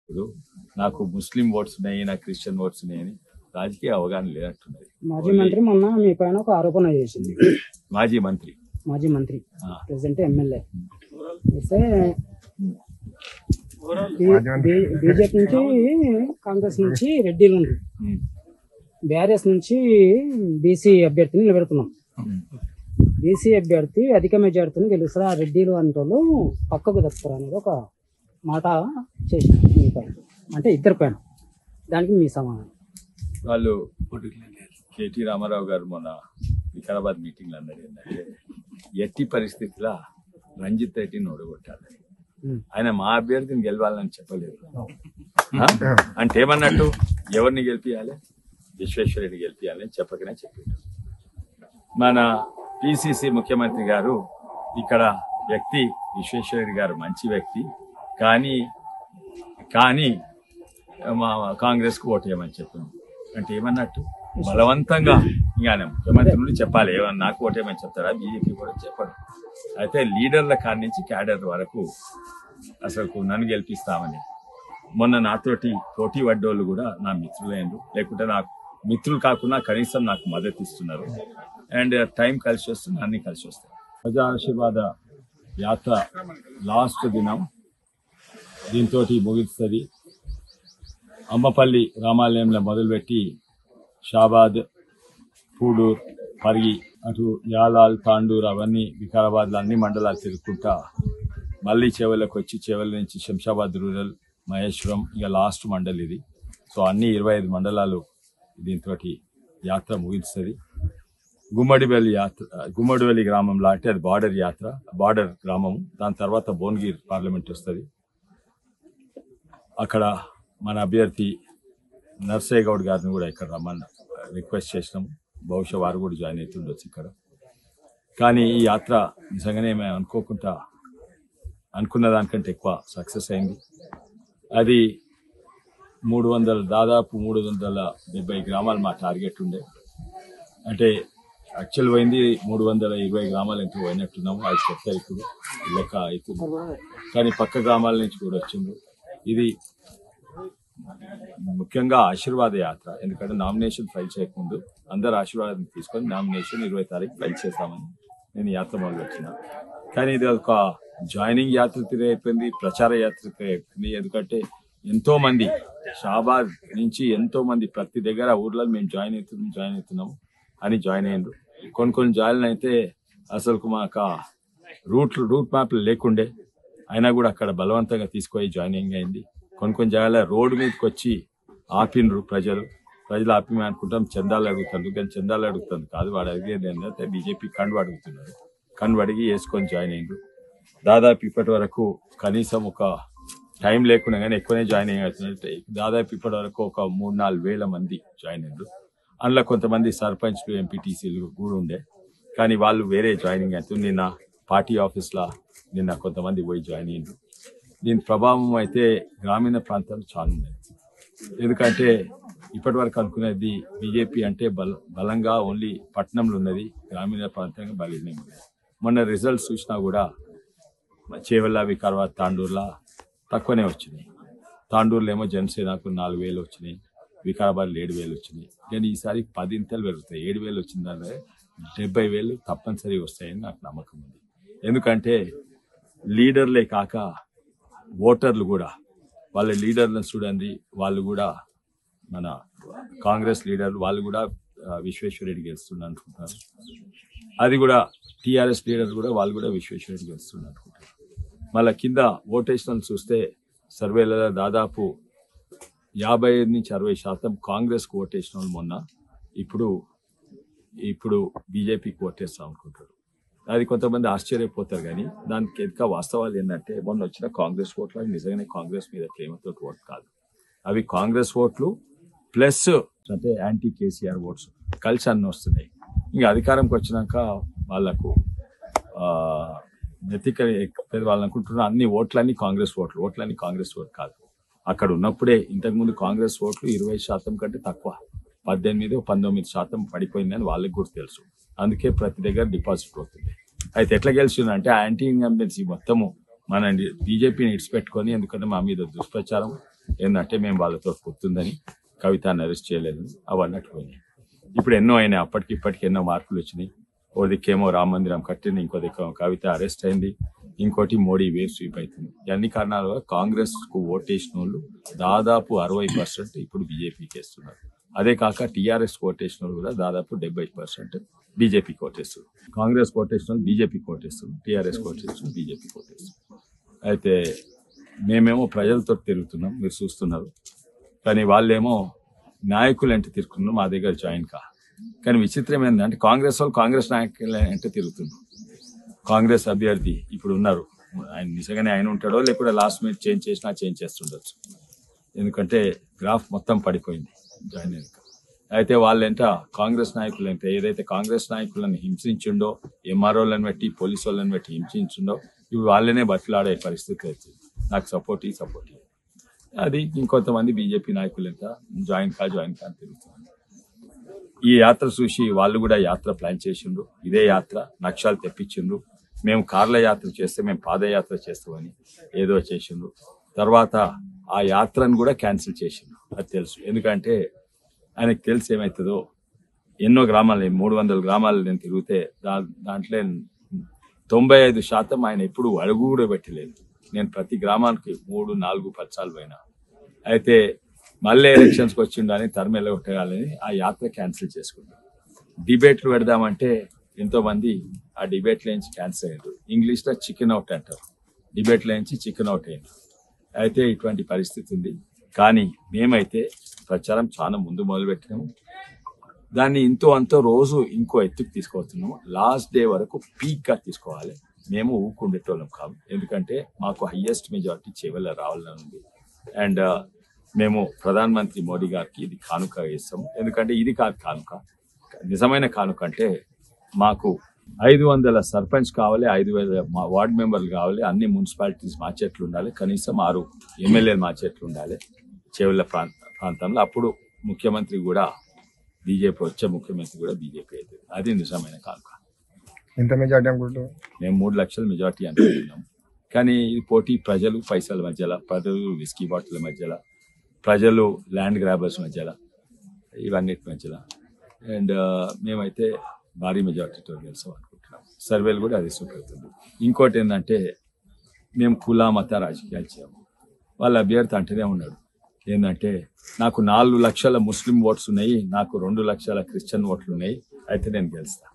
ఇప్పుడు నాకు ముస్లిం ఓట్స్ ఉన్నాయి, నాకు క్రిస్టియన్ ఓట్స్ ఉన్నాయని రాజకీయ అవగాహన లేనట్టున్నది. మాజీ మంత్రి మొన్న మీ పైన ఒక ఆరోపణ చేసింది. మాజీ మంత్రి ప్రెసిడెంట్ ఎమ్మెల్యే అయితే బీజేపీ నుంచి కాంగ్రెస్ నుంచి రెడ్డిలు ఉంది, బీఆర్ఎస్ నుంచి బీసీ అభ్యర్థిని నిలబెడుతున్నాం. బీసీ అభ్యర్థి అధిక మెజార్టీని గెలుస్తారు, ఆ రెడ్డిలు అంటోళ్ళు పక్కకు దక్కుతారు అనేది ఒక మాట చేసింది మీ పైన, అంటే ఇద్దరి పైన. దానికి మీ సమాధానం? వాళ్ళు కేటీ రామారావు గారు మొన్న వికారాబాద్ మీటింగ్లో అన్నది ఏంటంటే ఎట్టి పరిస్థితిలో రంజిత్ రెడ్డిని ఓడగొట్టాలి, ఆయన మా అభ్యర్థిని గెలవాలని చెప్పలేదు. అంటే ఏమన్నట్టు ఎవరిని గెలిపియాలి, విశ్వేశ్వరరెడ్డి గెలిపియాలి అని చెప్పకనే చెప్పారు. మన పిసిసి ముఖ్యమంత్రి గారు ఇక్కడ వ్యక్తి విశ్వేశ్వరరెడ్డి గారు మంచి వ్యక్తి, కానీ మా కాంగ్రెస్ కు ఓటు వేయమని చెప్పాను. అంటే ఏమన్నట్టు బలవంతంగా ఇంకా ముఖ్యమంత్రి నుండి చెప్పాలి, ఏమన్నా నాకు ఓటేమని చెప్తారా, బీజేపీ కూడా చెప్పడు. అయితే లీడర్ల కాడి నుంచి క్యాడర్ వరకు అసలు నన్ను గెలిపిస్తామని మొన్న నాతోటి పోటీ పడ్డోళ్ళు కూడా నా మిత్రులైనరు, లేకుంటే నాకు మిత్రులు కాకుండా కనీసం నాకు మద్దతు ఇస్తున్నారు. అండ్ టైం కలిసి వస్తుంది, అన్ని కలిసి వస్తాయి. ప్రజా ఆశీర్వాద యాత్ర లాస్ట్ దినం దీంతో ముగుస్తుంది. అమ్మపల్లి రామాలయంలో మొదలుపెట్టి షాబాద్, పూడూరు, పరిగి, అటు యాలాల్, తాండూరు అవన్నీ వికారాబాద్లో అన్ని మండలాలు తిరుగుకుంటా మళ్ళీ చేవలకు వచ్చి చేవల నుంచి శంషాబాద్ రూరల్, మహేశ్వరం, ఇక లాస్ట్ మండల్ ఇది. సో అన్ని 25 మండలాలు దీంతో యాత్ర ముగిస్తుంది. గుమ్మడివెల్లి గ్రామంలో అంటే అది బార్డర్ గ్రామం. దాని తర్వాత భువనగిరి పార్లమెంట్ వస్తుంది. అక్కడ మన అభ్యర్థి నర్సయ్య గౌడ్ గారిని కూడా ఇక్కడ రమ్మని రిక్వెస్ట్ చేసినాము. బహుశా వారు కూడా జాయిన్ అవుతుండొచ్చు ఇక్కడ. కానీ ఈ యాత్ర నిజంగానే మేము అనుకున్న దానికంటే ఎక్కువ సక్సెస్ అయింది. అది దాదాపు 370 గ్రామాలు మా టార్గెట్ ఉండే. అంటే యాక్చువల్ పోయింది 320 గ్రామాలు ఎంతో పోయినట్టున్నాము. అది చెప్తారు ఇప్పుడు లెక్క అవుతుంది. కానీ పక్క గ్రామాల నుంచి కూడా వచ్చింది. ఇది ముఖ్యంగా ఆశీర్వాద యాత్ర. ఎందుకంటే నామినేషన్ ఫైల్ చేయకముందు అందరు ఆశీర్వాదం తీసుకొని నామినేషన్ 20 తారీఖు ఫైల్ చేస్తామని నేను యాత్ర మొదలుపెట్టిన. కానీ ఇది ఒక జాయినింగ్ యాత్ర అయిపోయింది, ప్రచార యాత్ర అయిపోయింది. ఎందుకంటే ఎంతో మంది షాబాద్ నుంచి ఎంతో మంది ప్రతి దగ్గర ఊర్లో మేము జాయిన్ అవుతున్నాము అని జాయిన్ అయ్యారు. కొన్ని జాయిన్ అయితే అసలు మాకు రూట్ మ్యాప్లు లేకుండే, అయినా కూడా అక్కడ బలవంతంగా తీసుకొని జాయినింగ్ అయింది. కొన్ని జాగాల రోడ్డు మీదకి వచ్చి ఆపినరు ప్రజలు ఆపి అనుకుంటాం చందాలు అడుగుతారు, కానీ చందాలు అడుగుతుంది కాదు, వాడు అడిగేది ఏంటంటే బీజేపీ కండు అడుగుతున్నారు. కండు అడిగి వేసుకొని జాయిన్ అయ్యారు. దాదాపు ఇప్పటి వరకు కనీసం ఒక టైం లేకుండా కానీ ఎక్కువనే జాయిన్ అయ్యారు. దాదాపు ఇప్పటి వరకు ఒక 3-4 వేల మంది జాయిన్ అయ్యారు. అందులో కొంతమంది సర్పంచ్లు, ఎంపీటీసీలు కూడా ఉండే, కానీ వాళ్ళు వేరే జాయినింగ్ అవుతుంది. నిన్న పార్టీ ఆఫీస్లో కొంతమంది పోయి జాయిన్ అయ్యారు. దీని ప్రభావం అయితే గ్రామీణ ప్రాంతాలు చాలా ఉన్నాయి. ఎందుకంటే ఇప్పటి వరకు అనుకునేది బీజేపీ అంటే బలంగా ఓన్లీ పట్టణంలో ఉన్నది, గ్రామీణ ప్రాంతంగా బలహీనంగా ఉన్నది. మొన్న రిజల్ట్స్ చూసినా కూడా చేవెళ్ళ, వికారాబాద్, తాండూరులో తక్కువనే వచ్చినాయి. తాండూరులో ఏమో జనసేనకు 4,000 వచ్చినాయి, వికారాబాద్లో 7,000 వచ్చినాయి. కానీ ఈసారి 10 ఇంతలు పెరుగుతాయి. 7,000 వచ్చిందంటే 70,000 తప్పనిసరి వస్తాయని నాకు నమ్మకం ఉంది. ఎందుకంటే లీడర్లే కాక ఓటర్లు కూడా, వాళ్ళ లీడర్లను చూడండి, వాళ్ళు కూడా మన కాంగ్రెస్ లీడర్లు వాళ్ళు కూడా విశ్వేశ్వరరెడ్డి గెలుస్తున్నారు అనుకుంటారు. అది కూడా టీఆర్ఎస్ లీడర్ కూడా వాళ్ళు కూడా విశ్వేశ్వరరెడ్డి గెలుస్తున్నారు అనుకుంటారు. మళ్ళీ కింద ఓటేషన్ చూస్తే సర్వేలలో దాదాపు 55-60% కాంగ్రెస్కు ఓటేసిన వాళ్ళు మొన్న ఇప్పుడు బీజేపీకి ఓటేస్తాం అనుకుంటారు. అది కొంతమంది ఆశ్చర్యపోతారు. కానీ దానికి ఇంకా వాస్తవాలు ఏంటంటే మొన్న వచ్చిన కాంగ్రెస్ ఓట్లు అవి నిజంగానే కాంగ్రెస్ మీద ప్రేమతో ఓటు కాదు, అవి కాంగ్రెస్ ఓట్లు ప్లస్ అంటే యాంటీ కేసీఆర్ ఓట్స్ కలిసి అన్నీ వస్తున్నాయి. ఇంకా అధికారంకి వచ్చినాక వాళ్లకు వాళ్ళు అనుకుంటున్నారు అన్ని ఓట్లన్నీ కాంగ్రెస్ ఓట్లు కాదు. అక్కడ ఉన్నప్పుడే ఇంతకుముందు కాంగ్రెస్ ఓట్లు 20% కంటే తక్కువ, 18-19% పడిపోయిందని వాళ్ళకి కూడా తెలుసు. అందుకే ప్రతి దగ్గర డిపాజిట్ అవుతుంది. అయితే ఎట్లా గెలిచిందంటే యాంటీ ఇన్కంబెన్సీ మొత్తము మన బీజేపీని ఇడిచిపెట్టుకొని, ఎందుకంటే మా మీద దుష్ప్రచారం, ఏంటంటే మేము వాళ్ళతో పొత్తుందని కవితను అరెస్ట్ చేయలేదు అవన్నీ అట్టుపోయినాయి. ఇప్పుడు ఎన్నో అయినాయి, ఇప్పటికి ఎన్నో మార్పులు వచ్చినాయి. ఓ దిక్కేమో రామ మందిరం కట్టింది, ఇంకో దిక్కేమో కవిత అరెస్ట్ అయింది, ఇంకోటి మోడీ వేవ్ స్వీప్ అవుతుంది. ఇవన్నీ కారణాలుగా కాంగ్రెస్ కు ఓటేసిన వాళ్ళు దాదాపు 60% ఇప్పుడు బీజేపీకి వేస్తున్నారు. అదే కాక టీఆర్ఎస్ ఓటేసిన వాళ్ళు కూడా దాదాపు 70% బీజేపీకి ఓటేస్తారు. కాంగ్రెస్ ఓటేసిన వాళ్ళు బీజేపీకి ఓటేస్తారు, టీఆర్ఎస్ ఓటేసిన బీజేపీకి ఓటేస్తారు. అయితే మేమేమో ప్రజలతో తిరుగుతున్నాం, మీరు చూస్తున్నారు. కానీ వాళ్ళేమో నాయకులు అంటే తిరుగుతున్నారు, మా దగ్గర జాయిన్ కానీ విచిత్రం ఏంటంటే కాంగ్రెస్ వాళ్ళు కాంగ్రెస్ నాయకులు అంటే తిరుగుతున్నారు. కాంగ్రెస్ అభ్యర్థి ఇప్పుడు ఉన్నారు, ఆయన నిజంగానే ఆయన ఉంటాడో లేకపోతే లాస్ట్ మినిట్ చేంజ్ చేస్తుండొచ్చు. ఎందుకంటే గ్రాఫ్ మొత్తం పడిపోయింది జాయిన్ అయ్యాక. అయితే వాళ్ళంట కాంగ్రెస్ నాయకులు అంటే ఏదైతే కాంగ్రెస్ నాయకులను హింసించిండో, ఎంఆర్ఓలను పెట్టి పోలీసు వాళ్ళని పెట్టి హింసించిండో, ఇవి వాళ్ళనే బతిలాడే పరిస్థితి అవుతుంది. నాకు సపోర్ట్ అది ఇంకొంతమంది బీజేపీ నాయకులు ఎంత జాయిన్ అని తిరుగుతున్నారు. ఈ యాత్ర చూసి వాళ్ళు కూడా యాత్ర ప్లాన్ చేసిండ్రు. ఇదే యాత్ర నక్షాలు తెప్పించిండ్రు. మేము కార్ల యాత్ర చేస్తే మేము పాదయాత్ర చేస్తామని ఏదో చేసిండ్రు. తర్వాత ఆ యాత్రను కూడా క్యాన్సిల్ చేసిండ్రు. అది తెలుసు, ఎందుకంటే ఆయనకు తెలిసి ఏమవుతుందో. ఎన్నో గ్రామాలు 300 గ్రామాలు నేను తిరిగితే దాంట్లో 95% ఆయన ఎప్పుడు అడుగు కూడా పెట్టలేదు. నేను ప్రతి గ్రామానికి 3, 4, 10 సార్లు పోయినా. అయితే మళ్ళీ ఎలక్షన్స్కి వచ్చిండని తరిమెల్ల కొట్టగాలని ఆ యాత్ర క్యాన్సిల్ చేసుకున్నాం. డిబేట్లు పెడదామంటే ఎంతో మంది ఆ డిబేట్ల నుంచి క్యాన్సిల్ అయ్యారు. ఇంగ్లీష్లో చికెన్ అవుట్ అంటారు, డిబేట్ల నుంచి చికెన్ అవుట్ అయ్యారు. అయితే ఇటువంటి పరిస్థితి ఉంది. కానీ మేమైతే ప్రచారం చాలా ముందు మొదలుపెట్టినాము. దాన్ని అంతో రోజు ఇంకో ఎత్తుకు తీసుకువస్తున్నాము. లాస్ట్ డే వరకు పీక్గా తీసుకోవాలి. మేము ఊకుండేటోళ్ళం కాదు, ఎందుకంటే మాకు హైయెస్ట్ మెజారిటీ చేవల్ల రావాలని ఉంది. అండ్ మేము ప్రధానమంత్రి మోడీ గారికి ఇది కానుక ఇస్తాము. ఎందుకంటే ఇది కాదు కానుక, నిజమైన కానుక అంటే మాకు 500 సర్పంచ్ కావాలి, 5,000 వార్డు మెంబర్లు కావాలి, అన్ని మున్సిపాలిటీస్ మార్చెట్లు ఉండాలి, కనీసం 6 ఎమ్మెల్యేలు మార్చెట్లు ఉండాలి చేవల్ల ప్రాంతంలో. అప్పుడు ముఖ్యమంత్రి కూడా బీజేపీ, వచ్చే ముఖ్యమంత్రి కూడా బీజేపీ అవుతుంది. అది నిజమైన కానుక. ఎంత మెజార్టీ అనుకుంటున్నాం? మేము 3 లక్షల మెజార్టీ అనుకుంటున్నాం. కానీ ఈ పోటీ ప్రజలు పైసల మధ్యలో, ప్రజలు విస్కీ బాటిల్ మధ్యలో, ప్రజలు ల్యాండ్ గ్రాబర్స్ మధ్యలో, ఇవన్నిటి మధ్యలో. అండ్ మేమైతే భారీ మెజార్టీతో గెలుస్తాం అనుకుంటున్నాం. సర్వేలు కూడా అది చూపెడుతుంది. ఇంకోటి ఏంటంటే మేము కుల మత రాజకీయాలు చేయము. వాళ్ళ అభ్యర్థి అంటేనే ఉన్నాడు ఏంటంటే నాకు 4 లక్షల ముస్లిం ఓట్స్ ఉన్నాయి, నాకు 2 లక్షల క్రిస్టియన్ ఓట్లు ఉన్నాయి, అయితే నేను గెలుస్తాను.